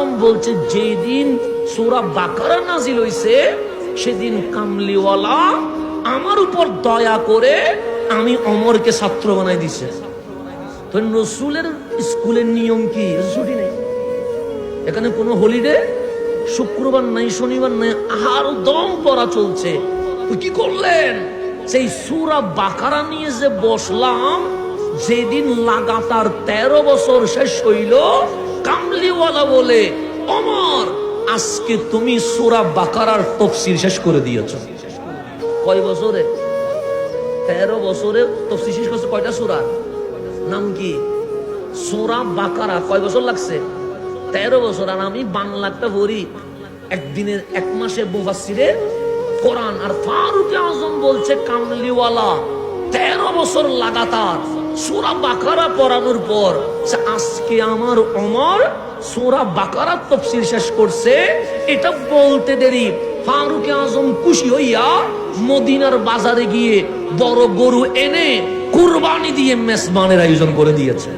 আজম বলছে যেদিন সূরা বাকারা নাজিল হইছে সেদিন কামলিওয়ালা আমার উপর দয়া করে আমি ওমরকে ছাত্র বানাই দিছে। তো রসুলের স্কুলের নিয়ম কি? ছুটি নেই, এখানে কোনো হলিডে শুক্রবার নাই, শনিবার নাই, আহার দম পড়া চলছে। তো কি করলেন? সেই সূরা বাকারা নিয়ে যে বসলাম, যেদিন লাগাতার 13 বছর শেষ হইল, কামলিওয়ালা বলে, ওমর আজকে তুমি সূরা বাকারার তাফসীর শেষ করে দিয়েছো। কয় বছরে? 13 বছরে তাফসীর শেষ করছে। কয়টা সূরা? নাম কি? সূরা বাকারা। কয় বছর লাগছে? 13 বছর। আর আমি বাংলাটা পড়ি একদিনের, এক মাসের মুফাসসিরে কোরআন। আর ফারুক আজম বলছে কামলিওয়ালা 13 বছর লাগাতার সূরা বাকারা পড়ানোর পর আজকে আমার ওমর সূরা বাকারার তাফসীর শেষ করছে। এটা বলতে দেরি ফারুক আজম খুশি হইয়া মদিনার বাজারে গিয়ে বড় গরু এনে কুরবানি দিয়ে মেজবানের আয়োজন করে দিয়েছে।